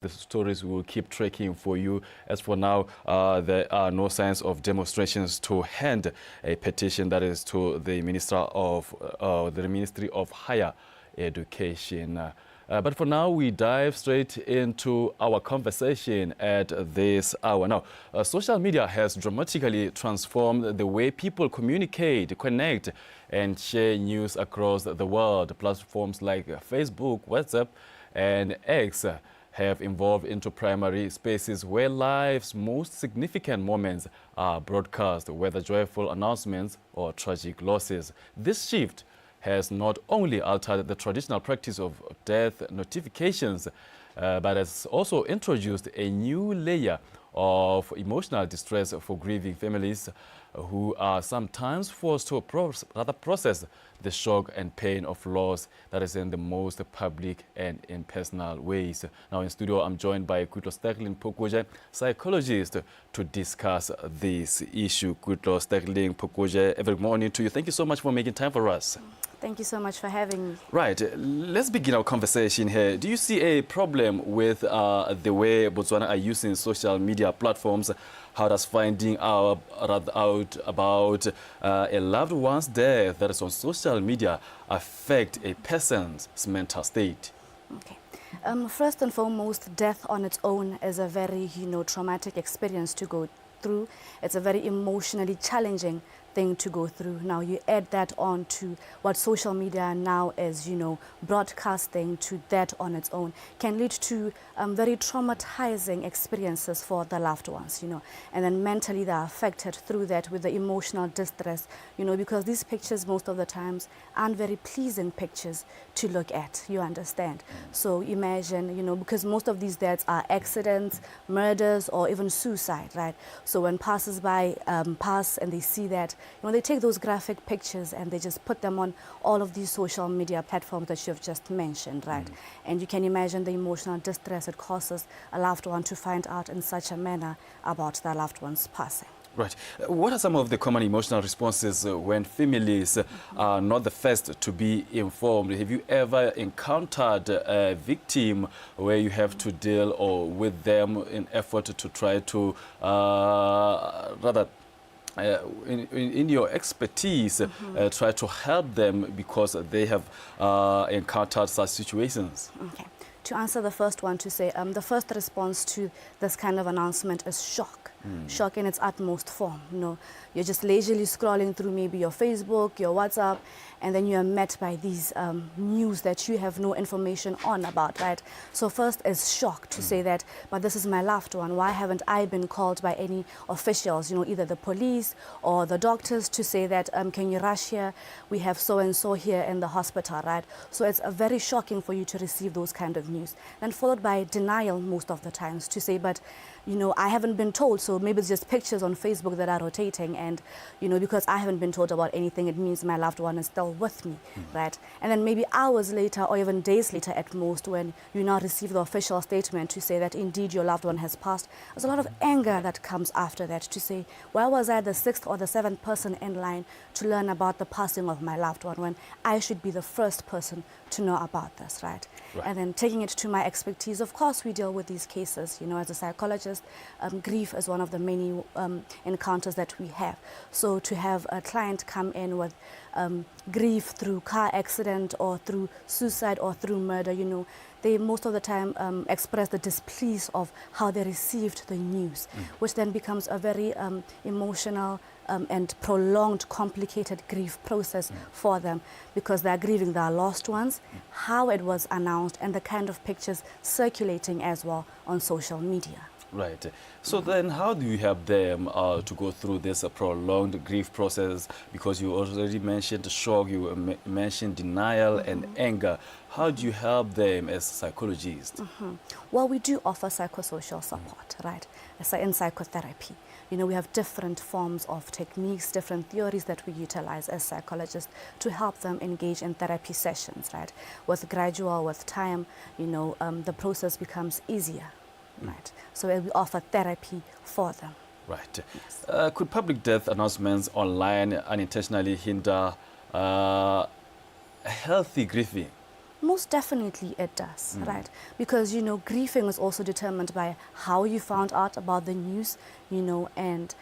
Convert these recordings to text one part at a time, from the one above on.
The stories will keep tracking for you. As for now, there are no signs of demonstrations to hand a petition that is to the Ministry of Higher Education. But for now, we dive straight into our conversation at this hour. Now, social media has dramatically transformed the way people communicate, connect, and share news across the world. Platforms like Facebook, WhatsApp, and X have evolved into primary spaces where life's most significant moments are broadcast, whether joyful announcements or tragic losses. This shift has not only altered the traditional practice of death notifications, but has also introduced a new layer of emotional distress for grieving families who are sometimes forced to process the shock and pain of loss that is in the most public and impersonal ways. Now in studio, I'm joined by Stagling-Pokuje, psychologist, to discuss this issue. Stagling-Pokuje, every morning to you. Thank you so much for making time for us. Thank you so much for having me. Right. Let's begin our conversation here. Do you see a problem with the way Botswana are using social media platforms? How does finding out about a loved one's death that is on social media affect a person's mental state? Okay. First and foremost, death on its own is a very, traumatic experience to go through. It's a very emotionally challenging thing to go through. Now you add that on to what social media now is, broadcasting, to that on its own can lead to very traumatizing experiences for the loved ones, and then mentally they're affected through that with the emotional distress, because these pictures most of the times aren't very pleasing pictures to look at, you understand. So imagine, because most of these deaths are accidents, murders, or even suicide, right? So when passers-by pass and they see that, they take those graphic pictures and they just put them on all of these social media platforms that you've just mentioned, right? And you can imagine the emotional distress it causes a loved one to find out in such a manner about their loved one's passing. Right. What are some of the common emotional responses when families are not the first to be informed? Have you ever encountered a victim where you have to deal with them in effort to try to in your expertise, try to help them because they have encountered such situations? Okay. To answer the first one, to say the first response to this kind of announcement is shock. Shock in its utmost form. You're just leisurely scrolling through maybe your Facebook, your WhatsApp, and then you're met by these news that you have no information on about, right? So first is shock to say that, but this is my loved one. Why haven't I been called by any officials, either the police or the doctors, to say that, can you rush here? We have so-and-so here in the hospital, right? So it's very shocking for you to receive those kind of news. Then followed by denial most of the times, to say, but I haven't been told, so maybe it's just pictures on Facebook that are rotating, and because I haven't been told about anything, it means my loved one is still with me, right? And then maybe hours later or even days later at most, when you now receive the official statement to say that indeed your loved one has passed, there's a lot of anger that comes after that, to say, why was I the 6th or the 7th person in line to learn about the passing of my loved one when I should be the first person to know about this, right? And then taking it to my expertise, of course we deal with these cases, as a psychologist. Grief is one of the many encounters that we have. So to have a client come in with grief through car accident or through suicide or through murder, they most of the time express the displeasure of how they received the news, which then becomes a very emotional and prolonged, complicated grief process for them, because they're grieving their lost ones, how it was announced, and the kind of pictures circulating as well on social media. Right. So then how do you help them to go through this prolonged grief process? Because you already mentioned shock, you mentioned denial and anger. How do you help them as psychologists? Well, we do offer psychosocial support, right? In psychotherapy. We have different forms of techniques, different theories that we utilize as psychologists to help them engage in therapy sessions, right? With gradual, with time, the process becomes easier. Right. So we offer therapy for them. Right. Yes. Could public death announcements online unintentionally hinder healthy grieving? Most definitely it does, right? Because, you know, grieving is also determined by how you found out about the news, you know, and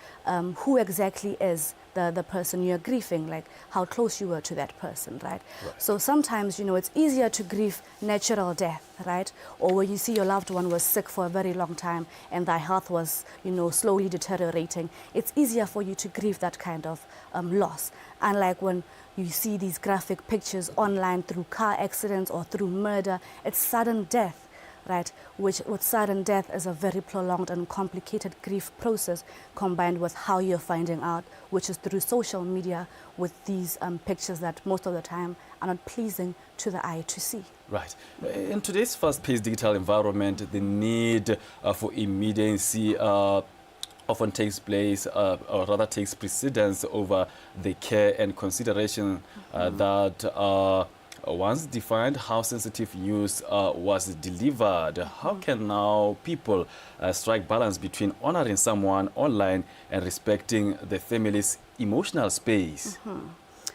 who exactly is the person you're grieving, like how close you were to that person, right? So sometimes, you know, it's easier to grieve natural death, right? Or when you see your loved one was sick for a very long time and their health was, you know, slowly deteriorating. It's easier for you to grieve that kind of loss. Unlike when you see these graphic pictures online through car accidents or through murder, it's sudden death, right? Which with sudden death is a very prolonged and complicated grief process combined with how you're finding out, which is through social media with these pictures that most of the time are not pleasing to the eye to see. Right. In today's fast-paced digital environment, the need for immediacy often takes place, or rather takes precedence over the care and consideration that once defined how sensitive news was delivered. How can now people strike balance between honoring someone online and respecting the family's emotional space? All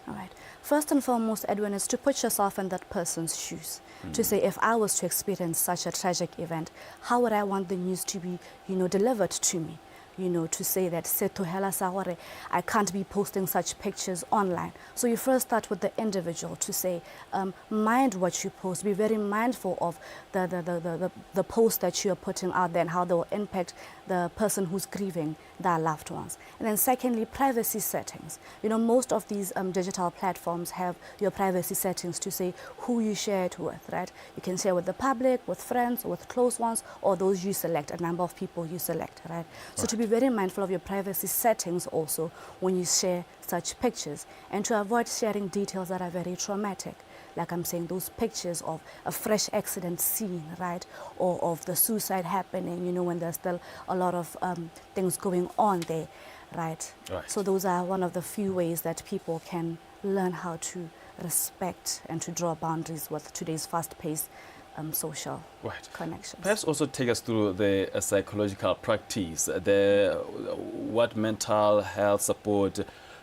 right. First and foremost, Edwin, is to put yourself in that person's shoes. To say, if I was to experience such a tragic event, how would I want the news to be, you know, delivered to me? You know, to say that I can't be posting such pictures online. So you first start with the individual to say, mind what you post. Be very mindful of the post that you are putting out there and how they will impact the person who's grieving their loved ones. And then secondly, privacy settings. You know, most of these digital platforms have your privacy settings to say who you share it with, right? You can share with the public, with friends, with close ones, or those you select, a number of people you select, right? So to be very mindful of your privacy settings also when you share such pictures, and to avoid sharing details that are very traumatic. Like I'm saying, those pictures of a fresh accident scene, right? Or of the suicide happening, you know, when there's still a lot of things going on there, right? So those are one of the few ways that people can learn how to respect and to draw boundaries with today's fast-paced social connections. Perhaps also take us through the psychological practice, what mental health support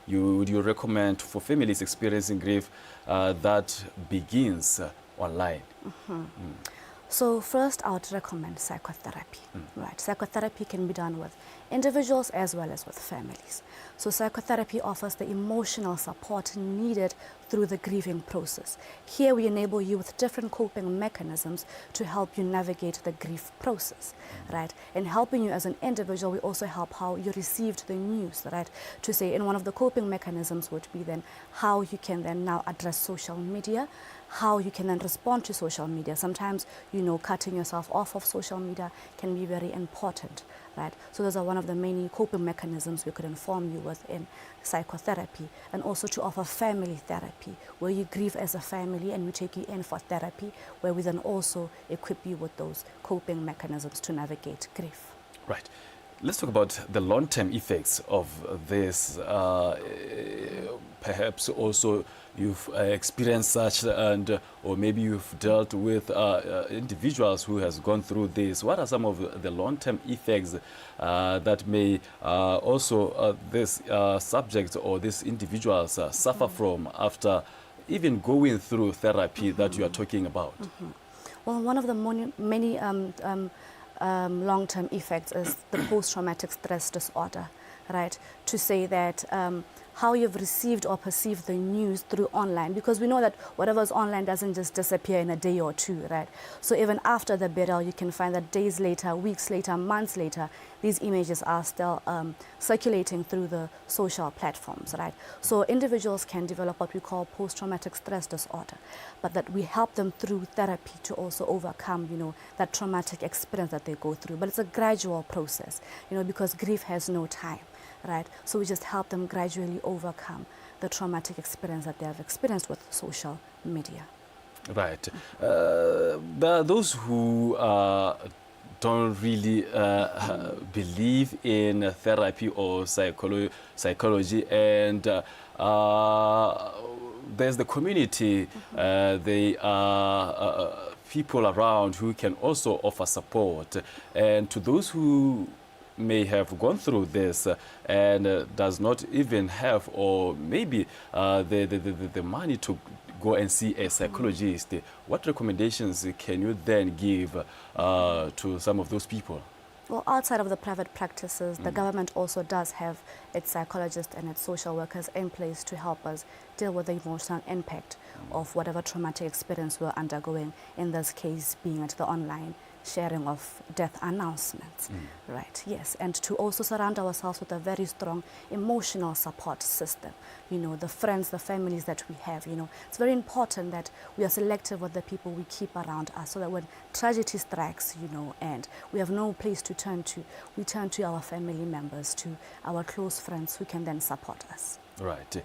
would you recommend for families experiencing grief that begins online? So first, I would recommend psychotherapy. Right, psychotherapy can be done with individuals as well as with families. So psychotherapy offers the emotional support needed through the grieving process. Here we enable you with different coping mechanisms to help you navigate the grief process, right? In helping you as an individual, we also help how you received the news, right? To say, in one of the coping mechanisms would be then how you can then now address social media, how you can then respond to social media. Sometimes, you know, cutting yourself off of social media can be very important, right? So those are one of the many coping mechanisms we could inform you with in psychotherapy, and also to offer family therapy, where you grieve as a family and we take you in for therapy, where we then also equip you with those coping mechanisms to navigate grief. Right. Let's talk about the long-term effects of this. Perhaps also you've experienced such, or maybe you've dealt with individuals who has gone through this. What are some of the long-term effects that may also this subject or these individuals suffer from after even going through therapy that you are talking about? Well, one of the many long-term effects is the post-traumatic stress disorder, right? To say that how you've received or perceived the news through online, because we know that whatever's online doesn't just disappear in a day or two, right? So even after the burial, you can find that days later, weeks later, months later, these images are still circulating through the social platforms, right? So individuals can develop what we call post-traumatic stress disorder, but that we help them through therapy to also overcome, you know, that traumatic experience that they go through. But it's a gradual process, you know, because grief has no time, right? So we just help them gradually overcome the traumatic experience that they have experienced with social media. Right. There are those who don't really believe in therapy or psychology, and there's the community, they are people around who can also offer support. And to those who may have gone through this and does not even have, or maybe the money to go and see a psychologist, what recommendations can you then give to some of those people? Well, outside of the private practices, the government also does have its psychologists and its social workers in place to help us deal with the emotional impact of whatever traumatic experience we're undergoing, in this case being at the online sharing of death announcements, right? Yes, and to also surround ourselves with a very strong emotional support system. You know, the friends, the families that we have, you know, it's very important that we are selective with the people we keep around us, so that when tragedy strikes, you know, and we have no place to turn to, we turn to our family members, to our close friends who can then support us. Right.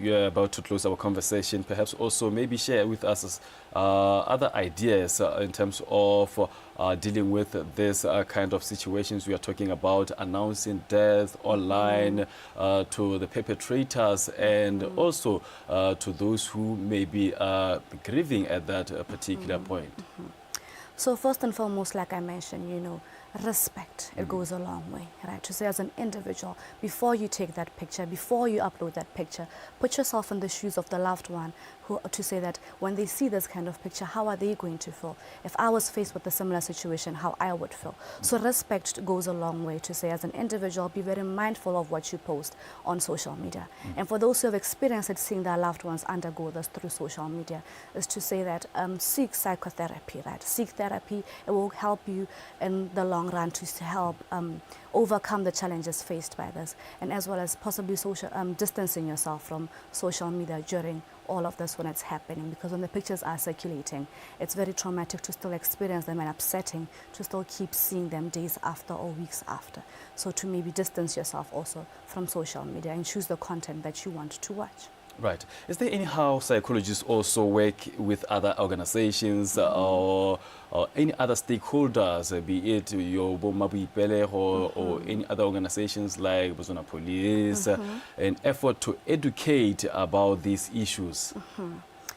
You're about to close our conversation. Perhaps also maybe share with us other ideas in terms of dealing with this kind of situations we are talking about, announcing death online to the perpetrators, and also to those who may be grieving at that particular point. So first and foremost, like I mentioned, you know, respect, it goes a long way, right? To say as an individual, before you take that picture, before you upload that picture, put yourself in the shoes of the loved one, who, to say that when they see this kind of picture, how are they going to feel? If I was faced with a similar situation, how I would feel. So respect goes a long way. To say as an individual, be very mindful of what you post on social media. And for those who have experienced it, seeing their loved ones undergo this through social media, is to say that seek psychotherapy, right? Seek therapy. It will help you in the long run to help overcome the challenges faced by this, and as well as possibly social distancing yourself from social media during all of this when it's happening, because when the pictures are circulating, it's very traumatic to still experience them, and upsetting to still keep seeing them days after or weeks after. So to maybe distance yourself also from social media and choose the content that you want to watch. Right. Is there anyhow psychologists also work with other organizations or any other stakeholders, be it your Bomabipele or any other organizations like Bozona Police, an effort to educate about these issues?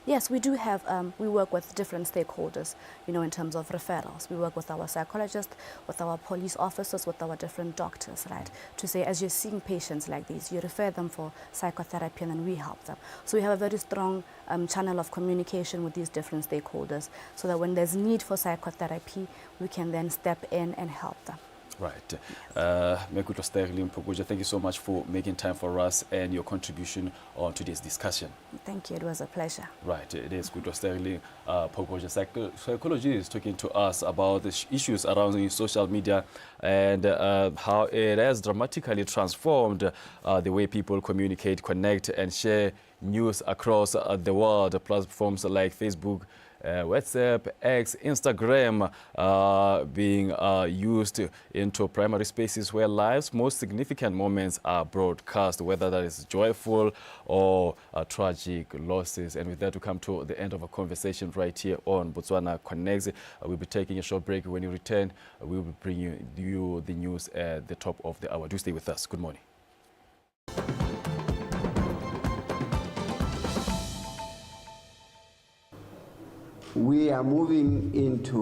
Yes, we do have, we work with different stakeholders, you know, in terms of referrals. We work with our psychologists, with our police officers, with our different doctors, right? To say, as you're seeing patients like these, you refer them for psychotherapy, and then we help them. So we have a very strong channel of communication with these different stakeholders, so that when there's need for psychotherapy, we can then step in and help them. Right. Thank you so much for making time for us and your contribution on today's discussion. Thank you. It was a pleasure. Right. It is good to Sterling Pogoja, psychologist, talking to us about the issues around social media and how it has dramatically transformed the way people communicate, connect, and share news across the world. Platforms like Facebook, WhatsApp, X, Instagram being used into primary spaces where life's most significant moments are broadcast, whether that is joyful or tragic losses. And with that, we come to the end of our conversation right here on Botswana Connects. We'll be taking a short break. When you return, we will be bringing you the news at the top of the hour. Do stay with us. Good morning. We are moving into